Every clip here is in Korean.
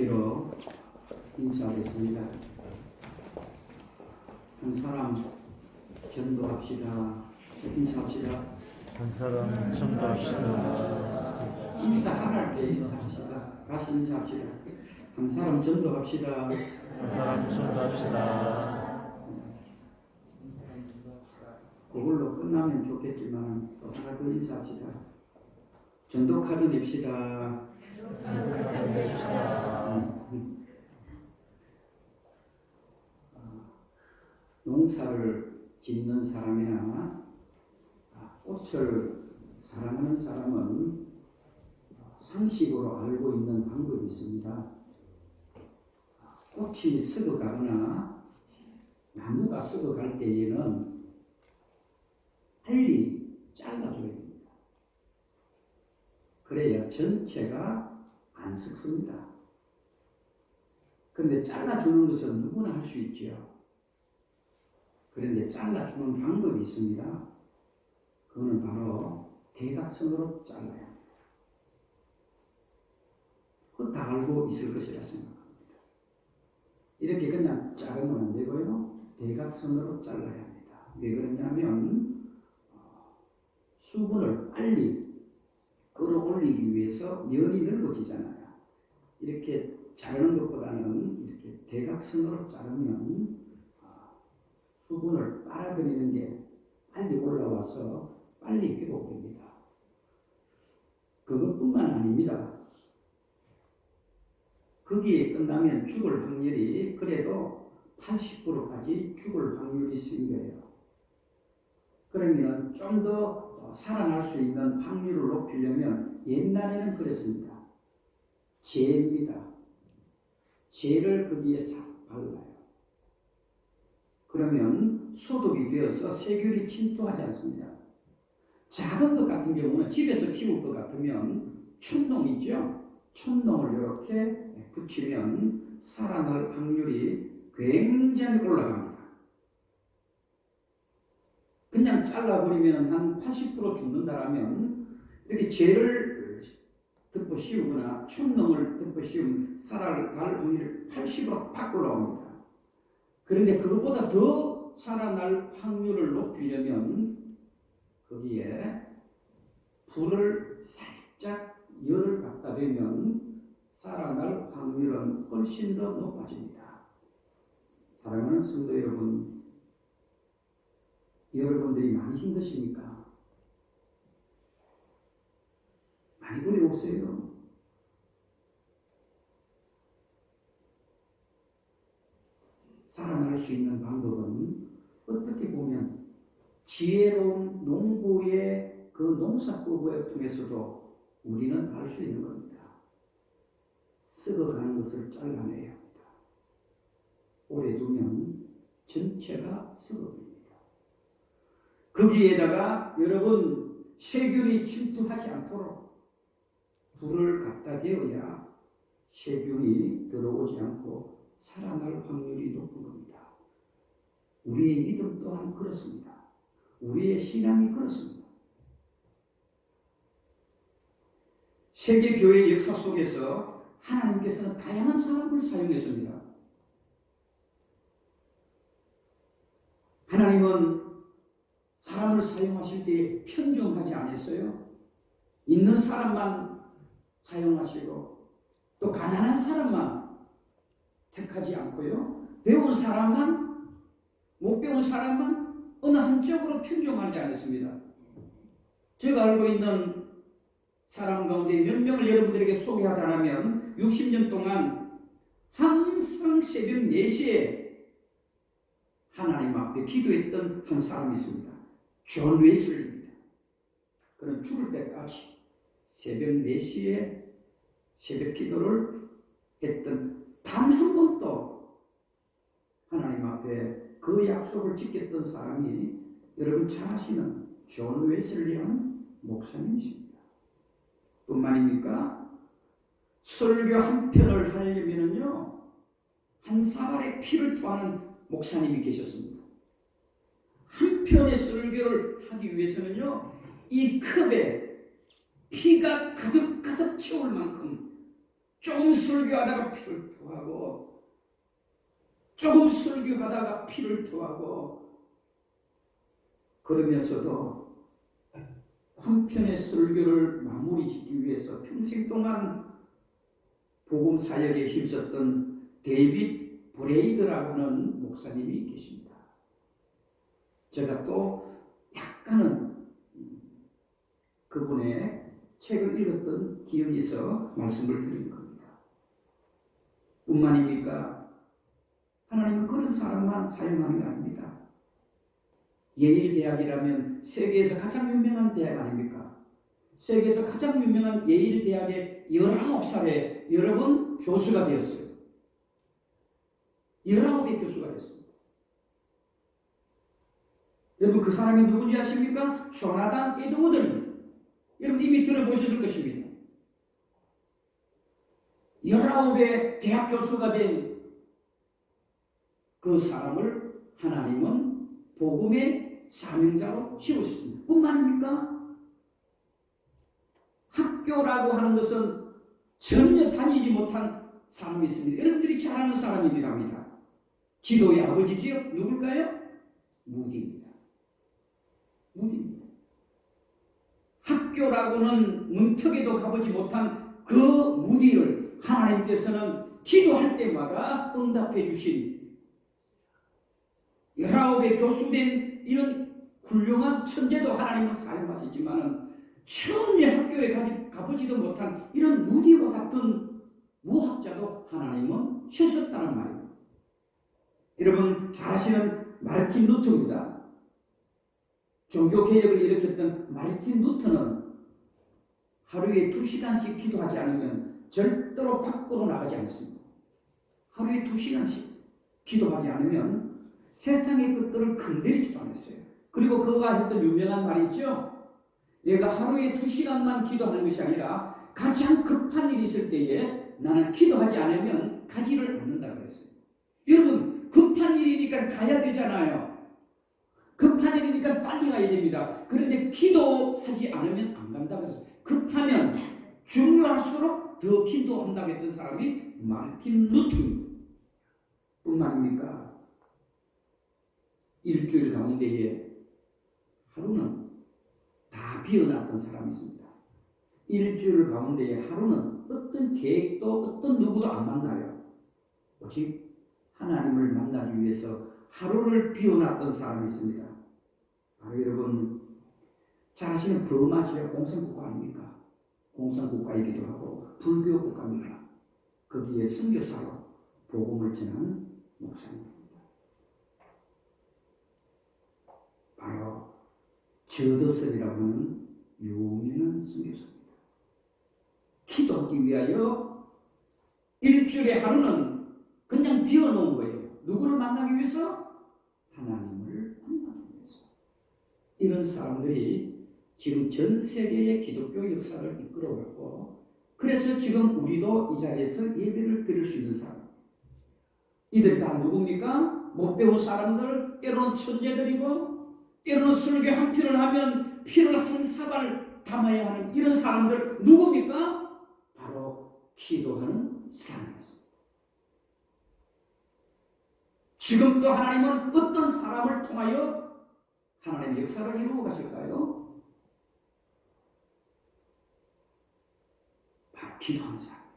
엎드려 인사하겠습니다. 한 사람 전도합시다. 인사합시다. 한 사람 전도합시다. 인사할 때 인사합시다. 다시 인사합시다. 한 사람 전도합시다. 한 사람 전도합시다. 그걸로 끝나면 좋겠지만 또 하나 더 인사합시다. 전도 카드 냅시다. 농사를 짓는 사람이나 꽃을 사랑하는 사람은 상식으로 알고 있는 방법이 있습니다. 꽃이 썩어가거나 나무가 썩어갈 때에는 빨리 잘라줘야 됩니다. 그래야 전체가 안 썩습니다. 그런데 잘라주는 것은 누구나 할 수 있지요. 그런데 잘라주는 방법이 있습니다. 그거는 바로 대각선으로 잘라야 합니다. 그거 다 알고 있을 것이라 생각합니다. 이렇게 그냥 자르면 안 되고요. 대각선으로 잘라야 합니다. 왜 그러냐면 수분을 빨리 끌어올리기 위해서 면이 넓어지잖아요. 이렇게 자르는 것보다는 이렇게 대각선으로 자르면 수분을 빨아들이는 게 빨리 올라와서 빨리 회복됩니다. 그것뿐만 아닙니다. 거기에 끝나면 죽을 확률이 그래도 80%까지 죽을 확률이 생겨요. 그러면 좀 더 살아날 수 있는 확률을 높이려면 옛날에는 그랬습니다. 재입니다. 재를 거기에 싹 발라요. 그러면 소독이 되어서 세균이 침투하지 않습니다. 작은 것 같은 경우는 집에서 키울 것 같으면 촌농 있죠? 촌농을 이렇게 붙이면 살아날 확률이 굉장히 올라갑니다. 그냥 잘라버리면 한 80% 죽는다라면 이렇게 재를 덮어 씌우거나 촌농을 덮어 씌우면 살아갈 확률이 80% 팍 올라옵니다. 그런데 그것보다 더 살아날 확률을 높이려면 거기에 불을 살짝 열을 갖다 대면 살아날 확률은 훨씬 더 높아집니다. 사랑하는 성도 여러분, 여러분들이 많이 힘드십니까? 많이 어려우세요? 살아날 수 있는 방법은 어떻게 보면 지혜로운 농부의 그 농사법을 통해서도 우리는 알 수 있는 겁니다. 썩어가는 것을 잘라내야 합니다. 오래 두면 전체가 썩어버립니다. 거기에다가 여러분 세균이 침투하지 않도록 불을 갖다 대어야 세균이 들어오지 않고 살아날 확률이 높은 겁니다. 우리의 믿음 또한 그렇습니다. 우리의 신앙이 그렇습니다. 세계교회 역사 속에서 하나님께서는 다양한 사람을 사용했습니다. 하나님은 사람을 사용하실 때 편중하지 않았어요. 있는 사람만 사용하시고 또 가난한 사람만 택하지 않고요. 배운 사람만, 못 배운 사람만 어느 한쪽으로 편중하지 않았습니다. 제가 알고 있는 사람 가운데 몇 명을 여러분들에게 소개하자면 60년 동안 항상 새벽 4시에 하나님 앞에 기도했던 한 사람이 있습니다. 존 웨슬리입니다. 그는 죽을 때까지 새벽 4시에 새벽 기도를 했던 단 한 번도 하나님 앞에 그 약속을 지켰던 사람이 여러분 잘 아시는 존 웨슬리라는 목사님이십니다. 뿐만입니까? 설교 한 편을 하려면요 한 사발의 피를 토하는 목사님이 계셨습니다. 한 편의 설교를 하기 위해서는요 이 컵에 피가 가득가득 채울 만큼 조금 설교하다가 피를 토하고, 조금 설교하다가 피를 토하고, 그러면서도 한 편의 설교를 마무리 짓기 위해서 평생 동안 복음 사역에 힘썼던 데이빗 브레이드라고 하는 목사님이 계십니다. 제가 또 약간은 그분의 책을 읽었던 기억이 있어 말씀을 드린 겁니다. 뿐만입니까? 하나님은 그런 사람만 사용하는 게 아닙니다. 예일대학이라면 세계에서 가장 유명한 대학 아닙니까? 세계에서 가장 유명한 예일대학의 19살에 여러분 교수가 되었어요. 19의 교수가 됐습니다. 여러분 그 사람이 누군지 아십니까? 조나단 에드워드입니다. 여러분 이미 들어보셨을 것입니다. 19의 대학 교수가 된 그 사람을 하나님은 복음의 사명자로 지으셨습니다. 뿐만입니까? 학교라고 하는 것은 전혀 다니지 못한 사람이 있습니다. 여러분들이 잘 아는 사람이랍니다. 기도의 아버지지요? 누굴까요? 무디입니다. 무디입니다. 학교라고는 문턱에도 가보지 못한 그 무디를 하나님께서는 기도할 때마다 응답해 주신 19의 교수된 이런 훌륭한 천재도 하나님은 사용하시지만 처음에 학교에 가보지도 못한 이런 무디와 같은 무학자도 하나님은 쓰셨다는 말입니다. 여러분 잘 아시는 마르틴 루터입니다. 종교개혁을 일으켰던 마르틴 루터는 하루에 2시간씩 기도하지 않으면 절대로 밖으로 나가지 않습니다. 하루에 2시간씩 기도하지 않으면 세상의 것들을 건드리지도 않았어요. 그리고 그가 했던 유명한 말이 있죠. 얘가 하루에 2시간만 기도하는 것이 아니라 가장 급한 일이 있을 때에 나는 기도하지 않으면 가지를 않는다 그랬어요. 여러분 급한 일이니까 가야 되잖아요. 급한 일이니까 빨리 가야 됩니다. 그런데 기도하지 않으면 안 간다 그랬어요. 급하면 중요할수록 더 기도한다고 했던 사람이 마르틴 루터입니다. 뿐만입니까? 일주일 가운데에 하루는 다 비워놨던 사람이 있습니다. 일주일 가운데에 하루는 어떤 계획도 어떤 누구도 안 만나요. 오직 하나님을 만나기 위해서 하루를 비워놨던 사람이 있습니다. 바로 여러분 잘 아시는 버마 지역 공산국가 아닙니까? 공산국가이기도 하고 불교 국가입니다. 거기에 선교사로 복음을 전하는 목사입니다. 바로 저더슨이라고 하는 유명한 선교사입니다. 기도하기 위하여 일주일에 하루는 그냥 비워놓은 거예요. 누구를 만나기 위해서? 하나님을 만나기 위해서. 이런 사람들이 지금 전 세계의 기독교 역사를 이끌어갔고 그래서 지금 우리도 이 자리에서 예배를 드릴 수 있는 사람. 이들이 다 누굽니까? 못 배운 사람들, 때로는 천재들이고 때로는 설교 한 편을 하면 피를 한 사발 담아야 하는 이런 사람들 누굽니까? 바로 기도하는 사람이었습니다. 지금도 하나님은 어떤 사람을 통하여 하나님의 역사를 이루어 가실까요? 바로 기도하는 사람입니다.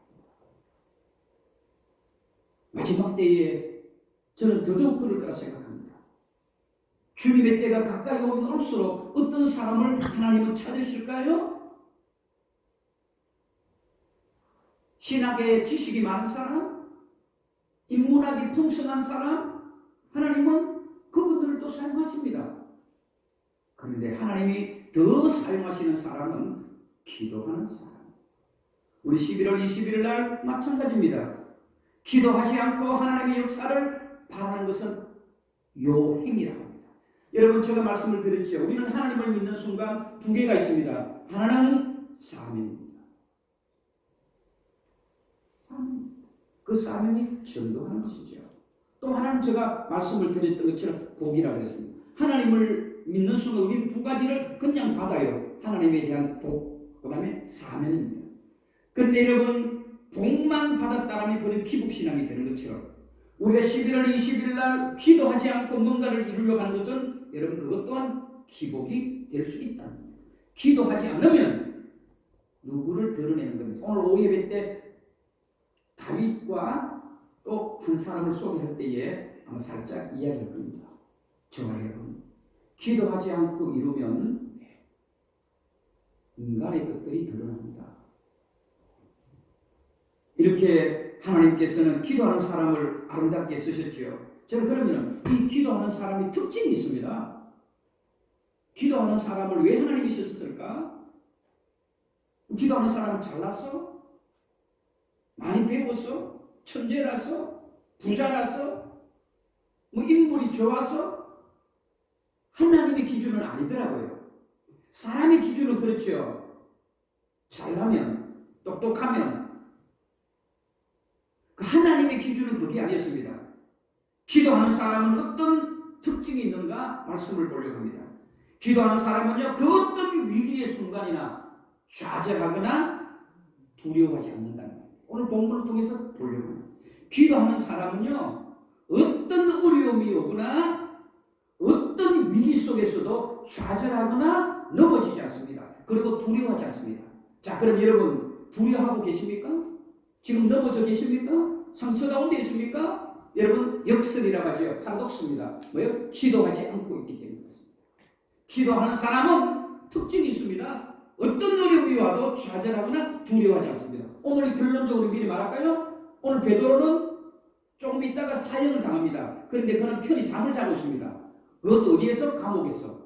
마지막 때에 저는 더더욱 그럴 거라 생각합니다. 주님의 때가 가까이 오면 올수록 어떤 사람을 하나님은 찾으실까요? 신학에 지식이 많은 사람, 인문학이 풍성한 사람, 하나님은 그분들을 또 사용하십니다. 그런데 하나님이 더 사용하시는 사람은 기도하는 사람. 우리 11월 21일 날 마찬가지입니다. 기도하지 않고 하나님의 역사를 바라는 것은 요행이라고 합니다. 여러분 제가 말씀을 드렸죠. 우리는 하나님을 믿는 순간 두 개가 있습니다. 하나는 사명입니다. 사명. 그 사명이 전도하는 것이죠. 또 하나는 제가 말씀을 드렸던 것처럼 복이라고 그랬습니다. 하나님을 믿는 순간 우리는 두 가지를 그냥 받아요. 하나님에 대한 복, 그 다음에 사명입니다. 그런데 여러분 복만 받았다라면 그런 기복신앙이 되는 것처럼 우리가 11월 20일 날 기도하지 않고 뭔가를 이루려고 하는 것은 여러분 그것 또한 기복이 될 수 있다. 기도하지 않으면 누구를 드러내는 겁니다. 오늘 오후 예배 때 다윗과 또 한 사람을 소개할 때에 아마 살짝 이야기할 겁니다. 저와 여러분 기도하지 않고 이루면 인간의 것들이 드러납니다. 이렇게 하나님께서는 기도하는 사람을 아름답게 쓰셨지요. 저는 그러면 이 기도하는 사람의 특징이 있습니다. 기도하는 사람을 왜 하나님이 쓰셨을까? 기도하는 사람은 잘났어? 많이 배웠어? 천재라서? 부자라서? 뭐 인물이 좋아서? 하나님의 기준은 아니더라고요. 사람의 기준은 그렇죠. 잘나면, 똑똑하면. 하나님의 기준은 그게 아니었습니다. 기도하는 사람은 어떤 특징이 있는가 말씀을 보려고 합니다. 기도하는 사람은요, 그 어떤 위기의 순간이나 좌절하거나 두려워하지 않는다는 거예요. 오늘 본문을 통해서 보려고 합니다. 기도하는 사람은요, 어떤 어려움이 오거나 어떤 위기 속에서도 좌절하거나 넘어지지 않습니다. 그리고 두려워하지 않습니다. 자, 그럼 여러분 두려워하고 계십니까? 지금 넘어져 계십니까? 상처 가운데 있습니까? 여러분 역설이라고 하죠. 파라독스입니다. 뭐요? 기도하지 않고 있기 때문에 그렇습니다. 기도하는 사람은 특징이 있습니다. 어떤 어려움이 와도 좌절하거나 두려워하지 않습니다. 오늘 결론적으로 미리 말할까요? 오늘 베드로는 조금 있다가 사형을 당합니다. 그런데 그는 편히 잠을 자고 있습니다. 그것도 어디에서? 감옥에서.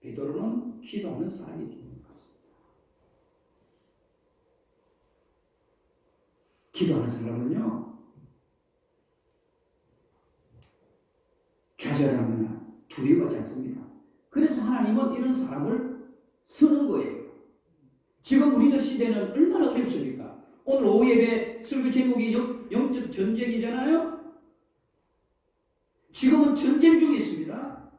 베드로는 기도하는 사람이 되는 것입니다. 기도하는 사람은요, 좌절하거나 두려워하지 않습니다. 그래서 하나님은 이런 사람을 쓰는 거예요. 지금 우리들 시대는 얼마나 어렵습니까? 오늘 오후 예배 설교 제목이 영적 전쟁이잖아요. 지금은 전쟁 중에 있습니다.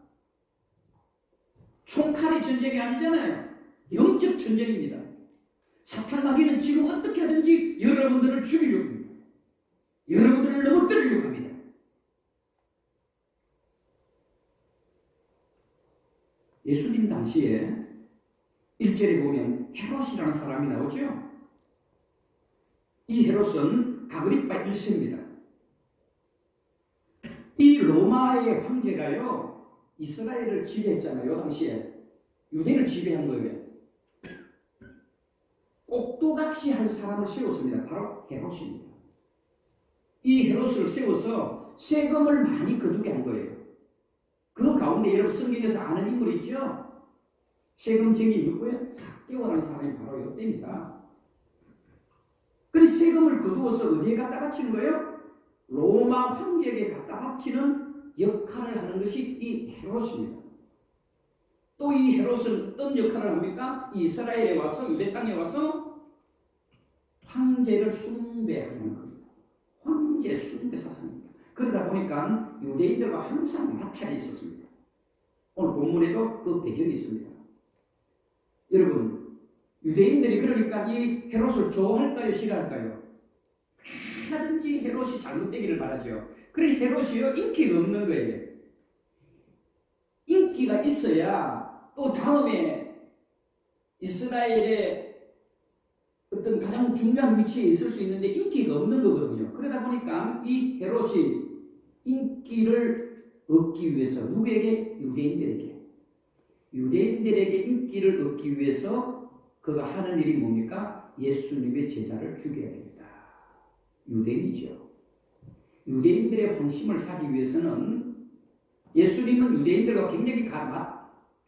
총칼의 전쟁이 아니잖아요. 영적 전쟁입니다. 사탄 마귀는 지금 어떻게 하든지 여러분들을 죽이려고 합니다. 여러분들을 넘어뜨리려고 합니다. 예수님 당시에 1절에 보면 헤롯이라는 사람이 나오죠. 이 헤롯은 아그리파 1세입니다. 이 로마의 황제가요, 이스라엘을 지배했잖아요. 당시에 유대를 지배한 거예요. 꼭두각시 한 사람을 세웠습니다. 바로 헤롯입니다. 이 헤롯을 세워서 세금을 많이 거두게 한 거예요. 그 가운데 여러분 성경에서 아는 인물이 있죠? 세금쟁이 누구예요? 삭개오라는 사람이 바로 이때입니다. 그래서 세금을 거두어서 어디에 갖다 바치는 거예요? 로마 황제에게 갖다 바치는 역할을 하는 것이 이 헤롯입니다. 또 이 헤롯은 어떤 역할을 합니까? 이스라엘에 와서, 유대 땅에 와서 황제를 숭배하는 겁니다. 황제 숭배 사상입니다. 그러다 보니까 유대인들과 항상 마찰이 있었습니다. 오늘 본문에도 그 배경이 있습니다. 여러분, 유대인들이 그러니까 이 헤롯을 좋아할까요? 싫어할까요? 하든지 헤롯이 잘못되기를 바라죠. 그러니 헤롯이요, 인기가 없는 거예요. 인기가 있어야 또 다음에 이스라엘의 어떤 가장 중요한 위치에 있을 수 있는데 인기가 없는 거거든요. 그러다 보니까 이 헤롯이 인기를 얻기 위해서 누구에게? 유대인들에게 인기를 얻기 위해서 그가 하는 일이 뭡니까? 예수님의 제자를 죽여야 됩니다. 유대인이죠. 유대인들의 환심을 사기 위해서는 예수님은 유대인들과 굉장히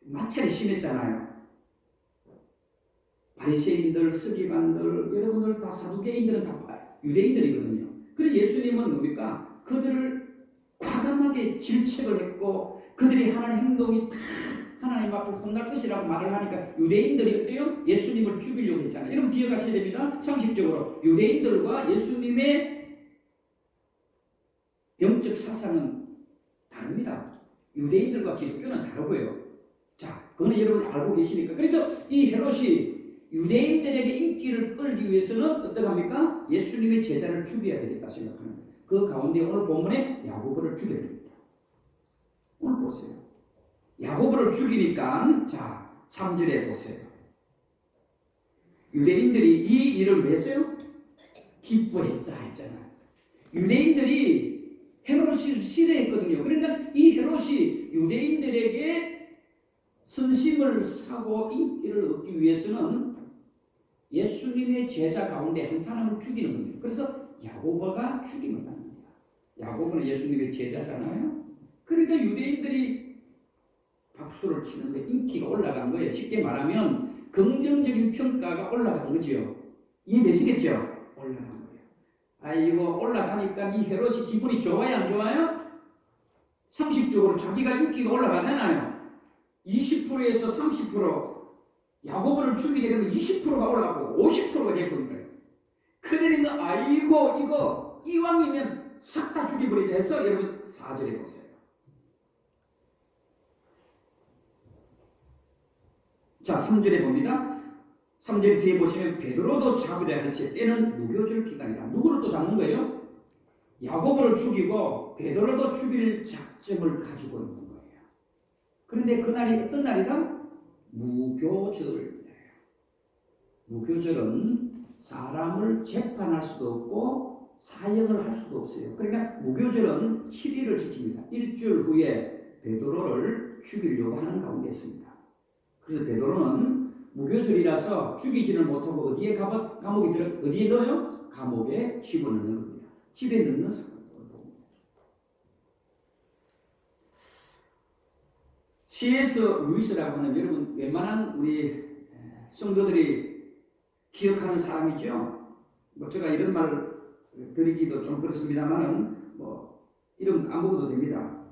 마찰이 심했잖아요. 바리새인들, 서기관들, 여러분들 다 사두개인들은 다 유대인들이거든요. 그래서 예수님은 뭡니까? 그들을 과감하게 질책을 했고 그들이 하는 행동이 다 하나님 앞에 혼날 것이라고 말을 하니까 유대인들이 어때요? 예수님을 죽이려고 했잖아요. 여러분 기억하셔야 됩니다. 상식적으로 유대인들과 예수님의 영적 사상은 다릅니다. 유대인들과 기독교는 다르고요. 자, 그거는 여러분이 알고 계시니까. 그래서 이 헤롯이 유대인들에게 인기를 끌기 위해서는 어떡합니까? 예수님의 제자를 죽여야 되겠다 생각하는 거예요. 그 가운데 오늘 본문에 야고보를 죽여야 됩니다. 오늘 보세요. 야고보를 죽이니까 자 3절에 보세요. 유대인들이 이 일을 왜 했어요? 기뻐했다 했잖아요. 유대인들이 헤롯을 싫어했거든요. 그러니까 이 헤롯이 유대인들에게 선심을 사고 인기를 얻기 위해서는 예수님의 제자 가운데 한 사람을 죽이는 겁니다. 그래서 야고보가 죽임을 당합니다. 야고보는 예수님의 제자잖아요. 그러니까 유대인들이 박수를 치는데 인기가 올라간 거예요. 쉽게 말하면 긍정적인 평가가 올라간 거죠. 이해되시겠죠? 올라간 거예요. 이거 올라가니까 이 헤롯이 기분이 좋아요, 안 좋아요? 상식적으로 자기가 인기가 올라가잖아요. 20%에서 30%, 야고보를 죽이게 되면 20%가 올라가고 50%가 되는 거예요. 그러니까 아이고 이거 이왕이면 싹 다 죽여버리자 해서 여러분 4절에 보세요. 자 3절에 봅니다. 3절 뒤에 보시면 베드로도 잡으려 할지 때는 무교절 기간이다. 누구를 또 잡는 거예요? 야고보를 죽이고 베드로도 죽일 작정을 가지고 있는 거예요. 그런데 그날이 어떤 날이다? 무교절이에요. 무교절은 사람을 재판할 수도 없고 사형을 할 수도 없어요. 그러니까 무교절은 7일을 지킵니다. 일주일 후에 베드로를 죽이려고 하는 가운데 있습니다. 그래서 베드로는 무교절이라서 죽이지는 못하고 어디에 감옥에 어디에 넣어요? 감옥에 집어넣는 겁니다. 집에 넣는 사건을 봅니다. C.S. 루이스라고 하는 여러분 웬만한 우리 성도들이 기억하는 사람이죠. 뭐 제가 이런 말 드리기도 좀 그렇습니다만은 뭐 이름 까먹어도 됩니다.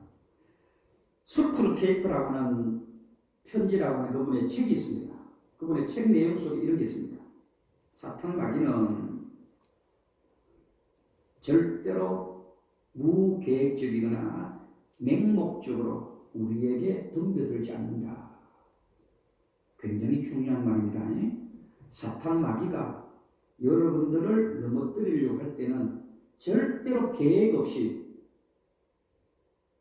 스쿨 페이퍼라고 하는 편지라고 하는 그분의 책이 있습니다. 그분의 책 내용 속에 이런 게 있습니다. 사탄 마귀는 절대로 무계획적이거나 맹목적으로 우리에게 덤벼들지 않는다. 굉장히 중요한 말입니다. 사탄 마귀가 여러분들을 넘어뜨리려고 할 때는 절대로 계획 없이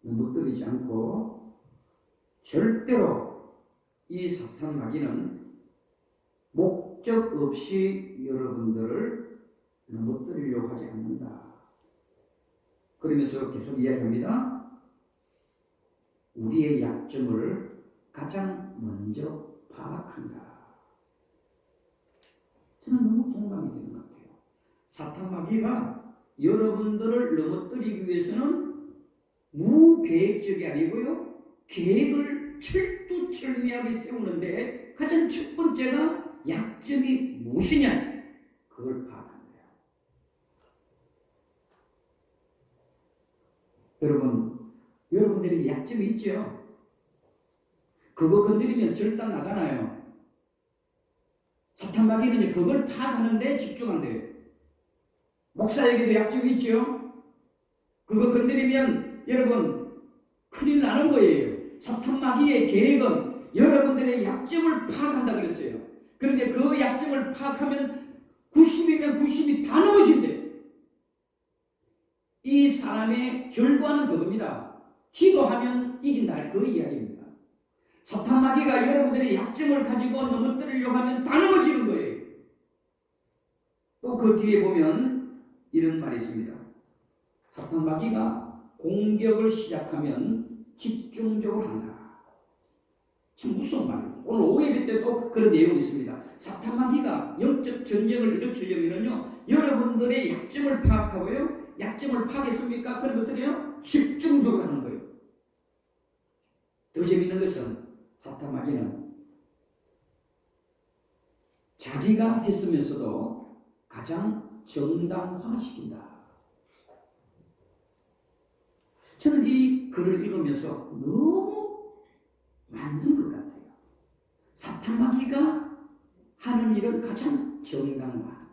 넘어뜨리지 않고 절대로 이 사탄 마귀는 목적 없이 여러분들을 넘어뜨리려고 하지 않는다. 그러면서 계속 이야기합니다. 우리의 약점을 가장 먼저 파악한다. 저는 너무 동감이 되는 것 같아요. 사탄 마귀가 여러분들을 넘어뜨리기 위해서는 무계획적이 아니고요. 계획을 철두철미하게 세우는데 가장 첫 번째가 약점이 무엇이냐? 그걸 파악한 거예요. 여러분들이 약점이 있죠? 그거 건드리면 절단 나잖아요. 사탄 마귀는 그걸 파악하는데 집중한대요. 목사에게도 약점이 있죠? 그거 건드리면 여러분 큰일 나는 거예요. 사탄 마귀의 계획은 여러분들의 약점을 파악한다 그랬어요. 그런데 그 약점을 파악하면 90이면 90이 다 넘어진대요. 이 사람의 결과는 그겁니다. 기도하면 이긴다. 그 이야기입니다. 사탄 마귀가 여러분들의 약점을 가지고 넘어뜨리려고 하면 다 넘어지는 거예요. 또 그 뒤에 보면 이런 말이 있습니다. 사탄 마귀가 공격을 시작하면 집중적으로 한다. 참 무서운 말이에요. 오늘 오예배 때도 그런 내용이 있습니다. 사탄 마귀가 영적 전쟁을 일으키려면요, 여러분들의 약점을 파악하고요, 약점을 파악했습니까? 그럼 어떻게 해요? 집중적으로 하는 거예요. 더 재밌는 것은 사탄 마귀는 자기가 했으면서도 가장 정당화시킨다. 저는 이 글을 읽으면서 너무 맞는 것 같아요. 사탄 마귀가 하는 일은 가장 정당화하는 거예요.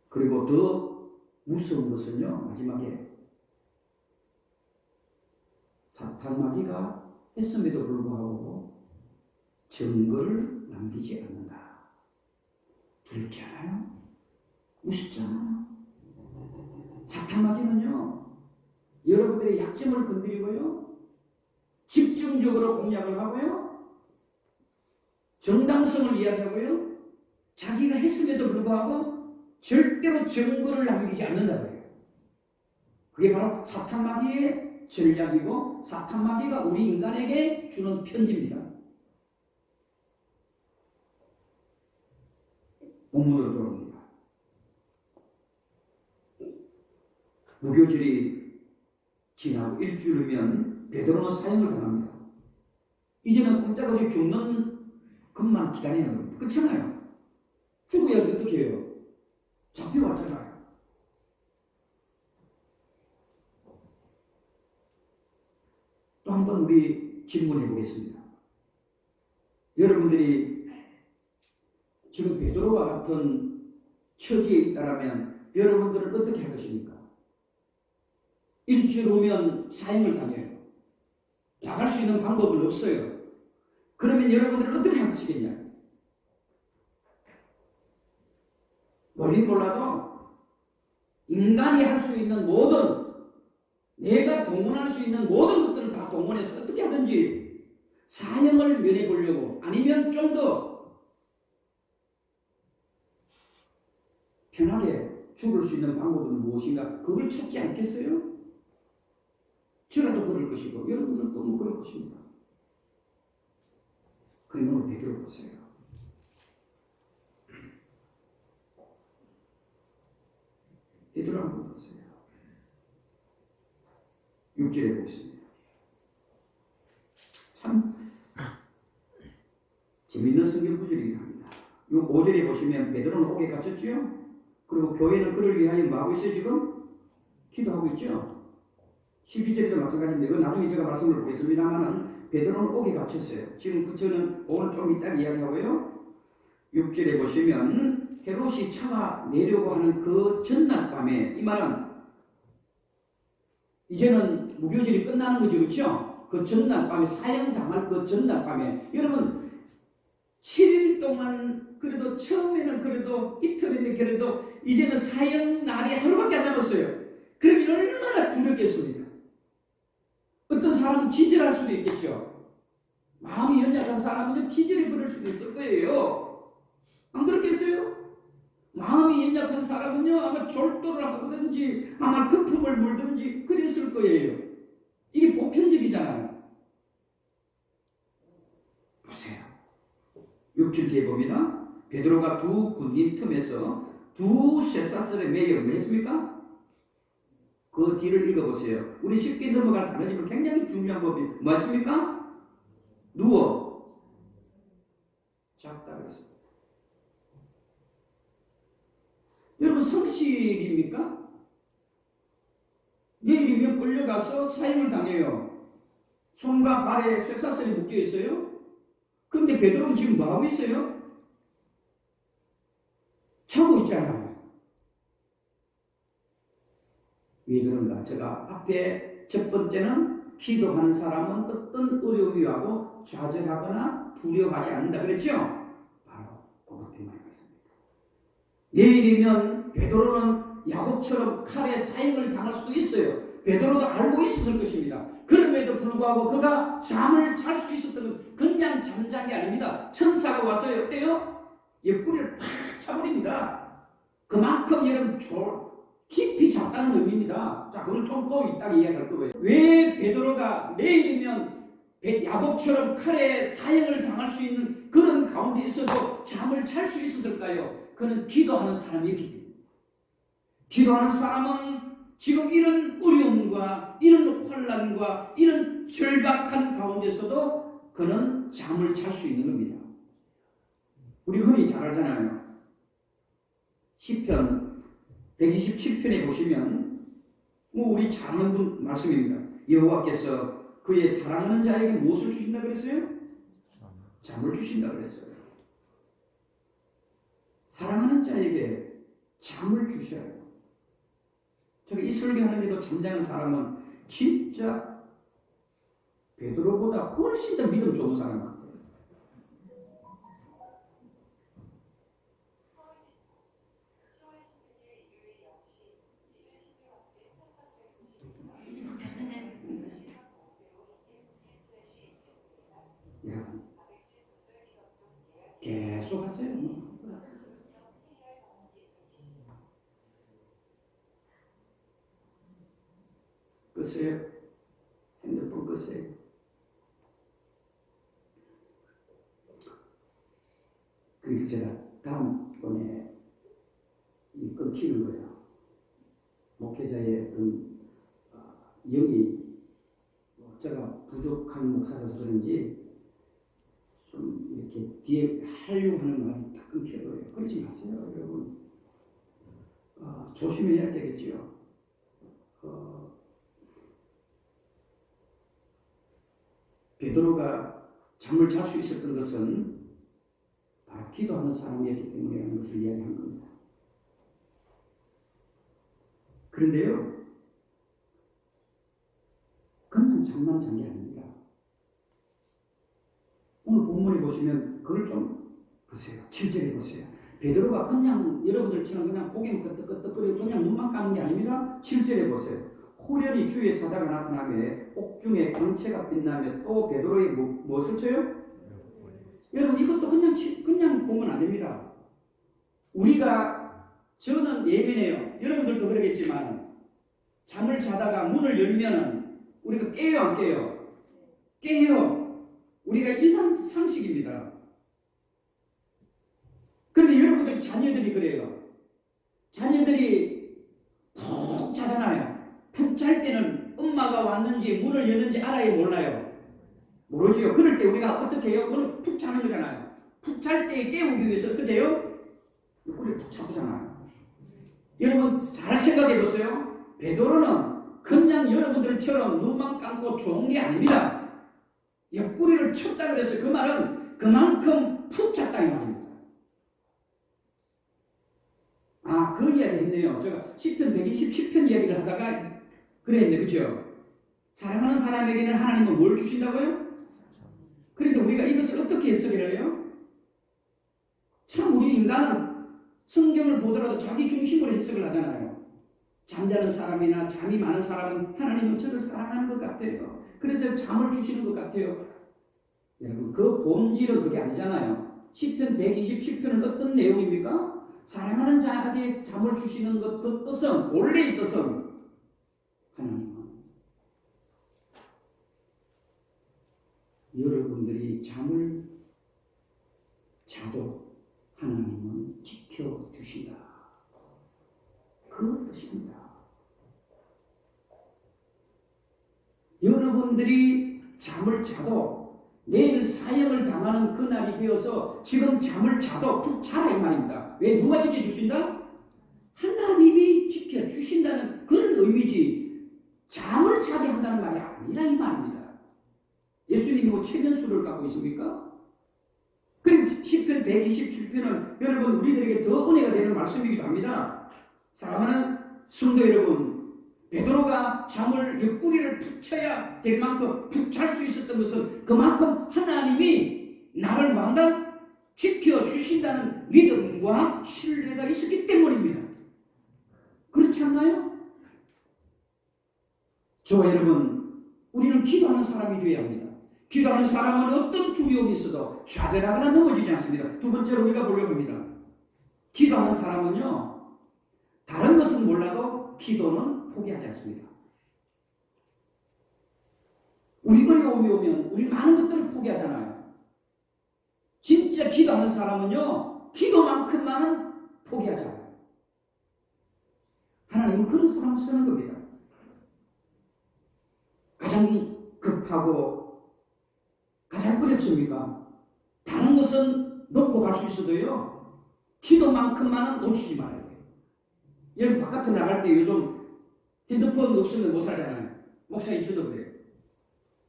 그리고 더 무서운 것은요, 마지막에 사탄 마귀가 했음에도 불구하고 증거를 남기지 않는다. 두렵지 않아요? 우습지 않아요? 사탄마귀는요, 여러분들의 약점을 건드리고요, 집중적으로 공략을 하고요, 정당성을 이야기하고요, 자기가 했음에도 불구하고 절대로 증거를 남기지 않는다고 해요. 그게 바로 사탄마귀의 전략이고 사탄마귀가 우리 인간에게 주는 편지입니다. 본문으로 돌아옵니다. 무교절이 지나고 일주일이면 베드로는 사형을 당합니다. 이제는 꼼짝없이 죽는 것만 기다리는 겁니다. 그렇잖아요. 죽어야 어떻게 해요? 잡혀왔잖아요. 또 한 번 우리 질문해 보겠습니다. 여러분들이 지금 베드로와 같은 처지에 있다면 여러분들은 어떻게 할 것입니까? 일주일 후면 사형을 당해요. 나갈 수 있는 방법은 없어요. 그러면 여러분들은 어떻게 하시겠냐? 머리 몰라도 인간이 할 수 있는 모든, 내가 동원할 수 있는 모든 것들을 다 동원해서 어떻게 하든지 사형을 면해 보려고, 아니면 좀 더 편하게 죽을 수 있는 방법은 무엇인가? 그걸 찾지 않겠어요? 저라도 그럴 것이고 여러분들도 뭐 그럴 것입니다. 그리고 오늘 베드로 보세요. 베드로 한번 보세요. 6절에 보겠습니다. 참 재밌는 성경 구절이긴 합니다. 5절에 보시면 베드로는 옥에 갇혔죠. 그리고 교회는 그를 위하여 뭐 하고 있어요? 지금 기도하고 있죠. 12절에도 마찬가지인데 이건 나중에 제가 말씀을 보겠습니다만은 베드로는 옥에 갇혔어요. 지금 저는 오늘 좀 이따 이야기하고요. 6절에 보시면 헤롯이 차가 내려고 하는 그 전날 밤에, 이 말은 이제는 무교절이 끝나는 거죠, 그렇죠? 그 전날 밤에, 사형당할 그 전날 밤에, 여러분 7일 동안 그래도 처음에는 그래도 이틀이면 그래도 이제는 사형 날이 하루밖에 안 남았어요. 그러면 얼마나 두렵겠습니까? 어떤 사람은 기절할 수도 있겠죠. 마음이 연약한 사람은 기절해 버릴 수도 있을 거예요. 안 그렇겠어요? 마음이 연약한 사람은요, 아마 졸도를 하든지 아마 거품을 물든지 그랬을 거예요. 이게 보편적이잖아요. 보세요. 6절 뒤에 봅니다. 베드로가 두 군인 틈에서 두 쇠사슬에 매여 뭐 했습니까? 그 뒤를 읽어보세요. 우리 쉽게 넘어갈 단어지만 굉장히 중요한 법이 뭐였습니까? 누워 잡다 그랬습니다. 여러분 성실입니까? 내일이면 끌려가서 사형을 당해요. 손과 발에 쇠사슬이 묶여 있어요. 그런데 베드로는 지금 뭐 하고 있어요? 자고 있잖아요. 왜 그런가? 제가 앞에 첫 번째는 기도하는 사람은 어떤 어려움이 와도 좌절하거나 두려워하지 않는다 그랬죠? 바로 그것 때문에 그렇습니다. 내일이면 베드로는 야곱처럼 칼에 사형을 당할 수도 있어요. 베드로도 알고 있었을 것입니다. 그럼에도 불구하고 그가 잠을 잘 수 있었던 건 그냥 잠잔 게 아닙니다. 천사가 와서요, 어때요? 옆구리를 팍 차버립니다. 그만큼 여러분 깊이 잤다는 의미입니다. 자, 그걸 좀 더 이따가 이야기할 거예요. 왜 베드로가 내일이면 야곱처럼 칼에 사형을 당할 수 있는 그런 가운데 있어도 잠을 잘 수 있었을까요? 그는 기도하는 사람이기 때문에. 기도하는 사람은 지금 이런 어려움과 이런 혼란과 이런 절박한 가운데서도 그는 잠을 잘 수 있는 겁니다. 우리 흔히 잘 알잖아요. 시편 127편에 보시면 우리 잘 아는 분 말씀입니다. 여호와께서 그의 사랑하는 자에게 무엇을 주신다 그랬어요? 잠을 주신다 그랬어요. 사랑하는 자에게 잠을 주셔요. 제가 이 설교하는데도 잠자는 사람은 진짜 베드로보다 훨씬 더 믿음 좋은 사람 같아요. 여러분 계속 하세요. 끄세요. 핸드폰 끄세요. 그리고 제가 다음번에 이 끊기는 거예요. 목회자의 어떤 영이 제가 부족한 목사라서 그런지 좀 이렇게 뒤에 하려고 하는 말이 다 끊겨버려요. 그러지 마세요, 여러분. 조심해야 되겠지요. 베드로가 잠을 잘 수 있었던 것은 바로 기도하는 사람이었기 때문에 하는 것을 이야기한 겁니다. 그런데요, 그냥 잠만 잔 게 아닙니다. 오늘 본문에 보시면 그걸 좀 보세요. 7절에 보세요. 베드로가 그냥 여러분들처럼 그냥 고개만 끄덕끄덕거리고 그냥 눈만 감는 게 아닙니다. 7절에 보세요. 호련히 주의 사자가 나타나며 옥중에 광채가 빛나며 또 베드로의 무엇을 쳐요? 여러분 이것도 그냥 보면 안 됩니다. 저는 예민해요. 여러분들도 그러겠지만 잠을 자다가 문을 열면 우리가 깨요 안 깨요? 깨요. 우리가 일반 상식입니다. 그런데 여러분들 자녀들이 그래요. 자녀들이 푹 자잖아요. 푹 잘 때는 엄마가 왔는지 문을 여는지 알아요 몰라요? 모르지요. 그럴 때 우리가 어떻게 해요? 그걸 푹 자는 거잖아요. 푹 잘 때 깨우기 위해서 어떻게 해요? 옆구리를 푹 잡잖아요. 여러분 잘 생각해 보세요. 베드로는 그냥 여러분들처럼 눈만 감고 좋은 게 아닙니다. 옆구리를 쳤다 그래서 그 말은 그만큼 푹 잤다 이 말입니다. 그 이야기 했네요. 제가 10편 127편 이야기를 하다가 그랬는데 그죠? 사랑하는 사람에게는 하나님은 뭘 주신다고요? 그런데 우리가 이것을 어떻게 해석을 해요? 참 우리 인간은 성경을 보더라도 자기 중심으로 해석을 하잖아요. 잠자는 사람이나 잠이 많은 사람은 하나님은 저를 사랑하는 것 같아요. 그래서 잠을 주시는 것 같아요. 여러분 그 본질은 그게 아니잖아요. 10편 127편은 어떤 내용입니까? 사랑하는 자에게 잠을 주시는 것, 그 뜻은 본래의 뜻은 하나님은 여러분들이 잠을 자도 하나님은 지켜주신다. 그 뜻입니다. 여러분들이 잠을 자도 내일 사형을 당하는 그날이 되어서 지금 잠을 자도 푹 자라 이 말입니다. 왜? 누가 지켜주신다? 하나님이 지켜주신다는 그런 의미지 잠을 자게 한다는 말이 아니라 이 말입니다. 예수님이 뭐 최면수를 갖고 있습니까? 그리고 10편 127편은 여러분 우리들에게 더 은혜가 되는 말씀이기도 합니다. 사랑하는 성도 여러분, 베드로가 잠을 옆구리를 푹 쳐야 될 만큼 푹 잘 수 있었던 것은 그만큼 하나님이 나를 왕당 지켜주신다는 믿음과 신뢰가 있었기 때문입니다. 그렇지 않나요? 저와 여러분, 우리는 기도하는 사람이 되어야 합니다. 기도하는 사람은 어떤 두려움이 있어도 좌절하거나 넘어지지 않습니다. 두 번째로 우리가 보려고 합니다. 기도하는 사람은요, 다른 것은 몰라도 기도는 포기하지 않습니다. 우리 어려움이 오면 우리 많은 것들을 포기하잖아요. 진짜 기도하는 사람은요, 기도만큼만은 포기하지 않아요. 하나님은 그런 사람을 쓰는 겁니다. 가장 급하고 가장 어렵습니까? 다른 것은 놓고 갈 수 있어도요, 기도만큼만은 놓치지 말아야 돼요. 여러분 바깥에 나갈 때 요즘 핸드폰 없으면 못 살잖아요. 목사님 저도 그래요.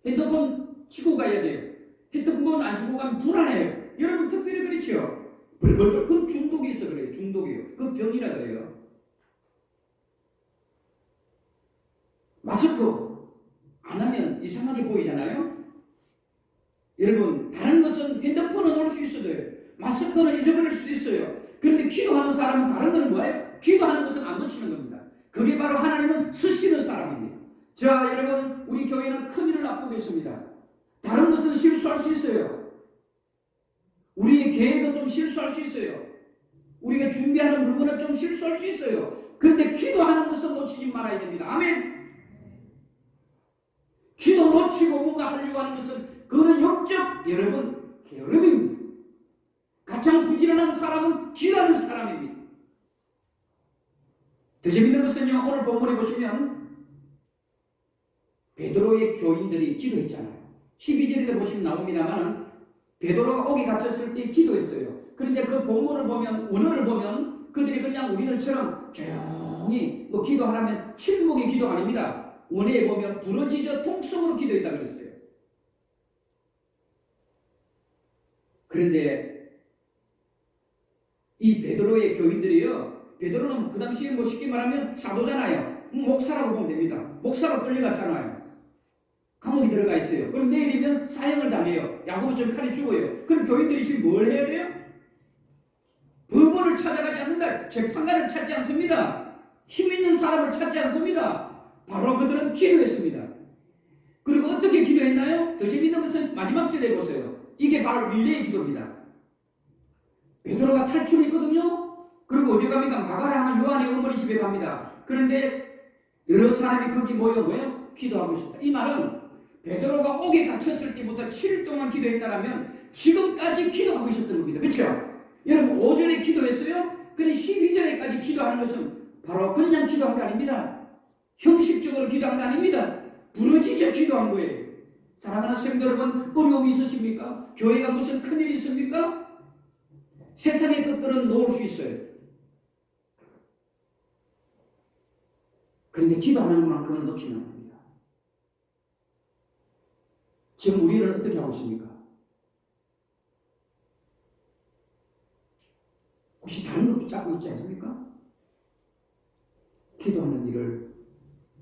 핸드폰 지고 가야 돼요. 핸드폰 안 지고 가면 불안해요. 여러분 특별히 그렇죠? 벌벌벌 그럼 중독이 있어 그래요. 중독이에요. 그 병이라 그래요. 마스크 안 하면 이상하게 보이잖아요. 여러분 다른 것은 핸드폰은 올 수 있어도요. 마스크는 잊어버릴 수도 있어요. 그런데 기도하는 사람은 다른 거는 뭐예요? 기도하는 것은 안 놓치는 겁니다. 그게 바로 하나님은 쓰시는 사람입니다. 자 여러분 우리 교회는 큰일을 앞두고 있습니다. 다른 것은 실수할 수 있어요. 우리의 계획은 좀 실수할 수 있어요. 우리가 준비하는 물건은 좀 실수할 수 있어요. 그런데 기도하는 것은 놓치지 말아야 됩니다. 아멘. 기도 놓치고 뭔가 하려고 하는 것은 그거는 역적 여러분 게으름입니다. 가장 부지런한 사람은 기도하는 사람입니다. 더 재밌는 것은요, 오늘 본문에 보시면 베드로의 교인들이 기도했잖아요. 12절에 보시면 나옵니다만 베드로가 옥에 갇혔을 때 기도했어요. 그런데 그 본문을 보면, 원어를 보면 그들이 그냥 우리들처럼 조용히 뭐 기도하라면 침묵의 기도가 아닙니다. 원어에 보면 부러지려 통성으로 기도했다고 그랬어요. 그런데 이 베드로의 교인들이요, 베드로는 그 당시에 뭐 쉽게 말하면 사도잖아요. 목사라고 보면 됩니다. 목사로 끌려갔잖아요. 감옥에 들어가 있어요. 그럼 내일이면 사형을 당해요. 야고보 좀 칼에 죽어요. 그럼 교인들이 지금 뭘 해야 돼요? 법원을 찾아가지 않는다. 재판관을 찾지 않습니다. 힘 있는 사람을 찾지 않습니다. 바로 그들은 기도했습니다. 그리고 어떻게 기도했나요? 더 재밌는 것은 마지막 절에 보세요. 이게 바로 릴레이 기도입니다. 베드로가 탈출했거든요. 그리고 어디 갑니까? 마가라 요한의 어머니 집에 갑니다. 그런데 여러 사람이 거기 모여 뭐예요? 기도하고 있습니다. 이 말은 베드로가 옥에 갇혔을 때부터 7일 동안 기도했다라면 지금까지 기도하고 있었던 겁니다. 그렇죠? 여러분 오전에 기도했어요? 근데 12절에까지 기도하는 것은 바로 그냥 기도한 게 아닙니다. 형식적으로 기도한 게 아닙니다. 부르짖어 기도한 거예요. 사랑하는 성도 여러분, 어려움이 있으십니까? 교회가 무슨 큰일이 있습니까? 세상의 것들은 놓을 수 있어요. 그런데 기도하는 것만큼은 놓치면 안 됩니다. 지금 우리를 어떻게 하고 있습니까? 혹시 다른 거 붙잡고 있지 않습니까? 기도하는 일을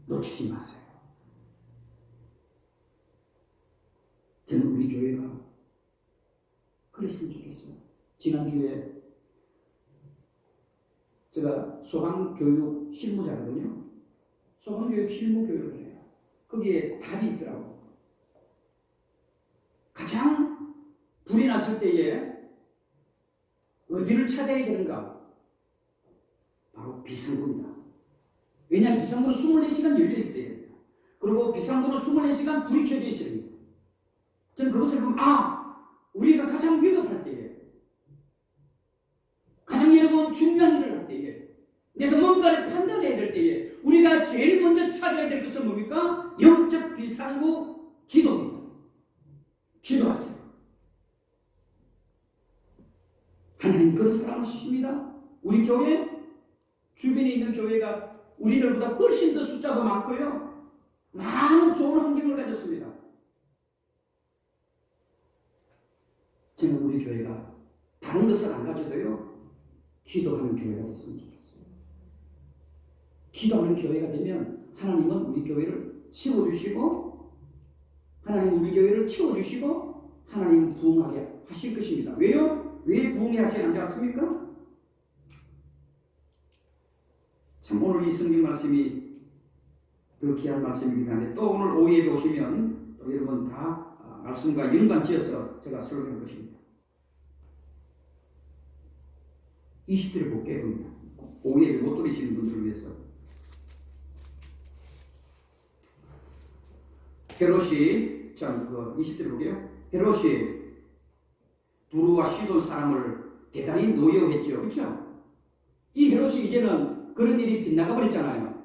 놓치지 마세요. 저는 우리 교회가 그랬으면 좋겠어요. 지난주에 제가 소방교육 실무자거든요. 소방교육 실무 교육을 해요. 거기에 답이 있더라고요. 가장 불이 났을 때에 어디를 찾아야 되는가? 바로 비상구입니다. 왜냐하면 비상구는 24시간 열려 있어야 됩니다. 그리고 비상구는 24시간 불이 켜져 있어야 됩니다. 저는 그것을 보면 우리가 가장 위급할 때에 가장 여러분 중요한 일을 할 때에 내가 뭔가를 판단해야 될 때에 우리가 제일 먼저 찾아야 될 것은 뭡니까? 영적 비상구 기도입니다. 기도하세요. 하나님 그런 사람을 쓰십니다. 우리 교회 주변에 있는 교회가 우리들보다 훨씬 더 숫자도 많고요. 많은 좋은 환경을 가졌습니다. 저는 우리 교회가 다른 것을 안 가져도요. 기도하는 교회가 됐으면 좋겠어요. 기도하는 교회가 되면 하나님은 우리 교회를 세워주시고 하나님은 우리 교회를 채워주시고 하나님은 부흥하게 하실 것입니다. 왜요? 왜 부흥하게 하지 않습니까? 참 오늘 이 성경 말씀이 더 귀한 말씀이긴 한데 또 오늘 오후에 보시면 또 여러분 다 말씀과 연관지어서 제가 설교할 것입니다. 20절을 볼게요. 오후에 못 들으시는 분들을 위해서. 헤롯이, 자, 20절을 볼게요. 헤롯이 두루와 시돈 사람을 대단히 노여했죠. 그렇죠? 이 헤롯이 이제는 그런 일이 빗나가 버렸잖아요.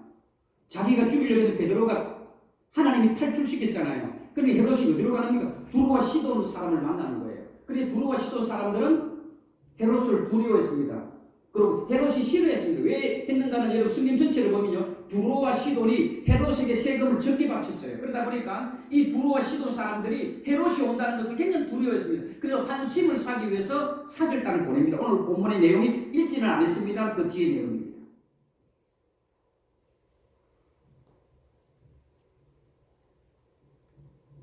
자기가 죽이려고 했던 베드로가 하나님이 탈출시켰잖아요. 그런데 헤롯이 어디로 가랍니까? 두루와 시돈 사람을 만나는 거예요. 그런데 두루와 시돈 사람들은 헤롯을 두려워했습니다. 그리고 헤롯이 싫어했습니다. 왜 했는가는 여러분 성경 전체를 보면요. 두로와 시돈이 헤롯에게 세금을 적게 바쳤어요. 그러다 보니까 이 두로와 시돈 사람들이 헤롯이 온다는 것을 굉장히 두려워했습니다. 그래서 환심을 사기 위해서 사절단을 보냅니다. 오늘 본문의 내용이 읽지는 않았습니다. 그 뒤의 내용입니다.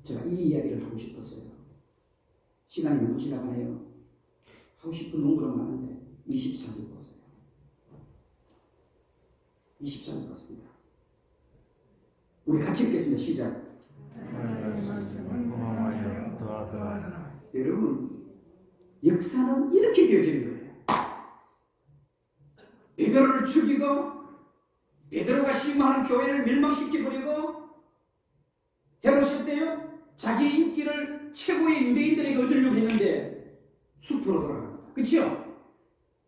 제가 이 이야기를 하고 싶었어요. 시간이 너무 지나가네요. 하고 싶은 농구는 많은데 24절 보세요. 24절 봤습니다. 우리 같이 읽겠습니다. 시작. 여러분 역사는 이렇게 되어지는 거예요. 베드로를 죽이고 베드로가 심하는 교회를 멸망시켜버리고 헤롯이 때요 자기 인기를 최고의 유대인들에게 얻으려고 했는데 숲으로 돌아갑니다. 그렇죠?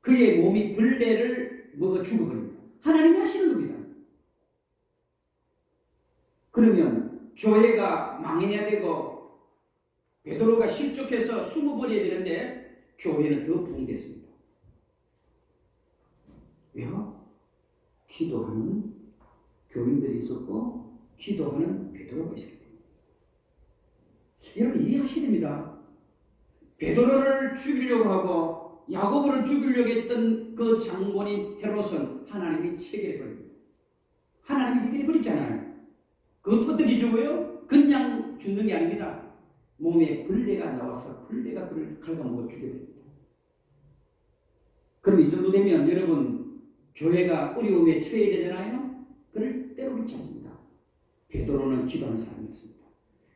그의 몸이 벌레를 먹어 죽어버립니다. 하나님이 하시는 겁니다. 그러면 교회가 망해야 되고 베드로가 실족해서 숨어버려야 되는데 교회는 더 부흥됐습니다. 왜요? 기도하는 교인들이 있었고 기도하는 베드로가 있었기 때문에. 여러분 이해하셔야 됩니다. 베드로를 죽이려고 하고 야고보를 죽이려고 했던 그 장본인 헤롯은 하나님이 체결해 버립니다. 하나님이 해결해 버렸잖아요. 그것도 어떻게 죽어요? 그냥 죽는 게 아닙니다. 몸에 벌레가 나와서 벌레가 그를 갉아먹어 죽여버립니다. 그럼 이 정도 되면 여러분 교회가 어려움에 처해야 되잖아요. 그를 때려놓지 않습니다. 베드로는 기도하는 사람이었습니다.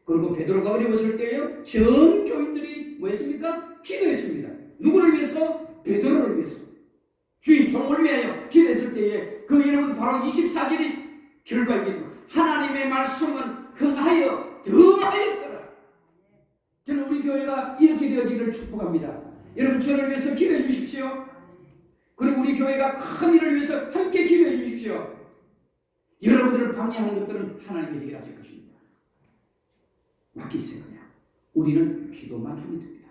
그리고 베드로가 어려웠을 때요 전 교인들이 뭐 했습니까? 기도했습니다. 누구를 위해서? 베드로를 위해서. 주님 종을 위하여 기도했을 때에 그 여러분 바로 24절이 결과이기 하나님의 말씀은 흥하여 더하였더라. 저는 우리 교회가 이렇게 되어지기를 축복합니다. 여러분 저를 위해서 기도해 주십시오. 그리고 우리 교회가 큰 일을 위해서 함께 기도해 주십시오. 여러분들을 방해하는 것들은 하나님이 해결하실 것입니다. 맡기세요. 그냥 우리는 기도만 하면 됩니다.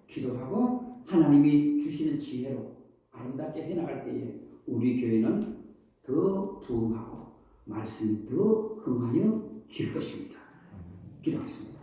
기도하고 하나님이 주시는 지혜로 아름답게 해나갈 때에 우리 교회는 더 부흥하고 말씀이 더 흥하여 길 것입니다. 기도하겠습니다.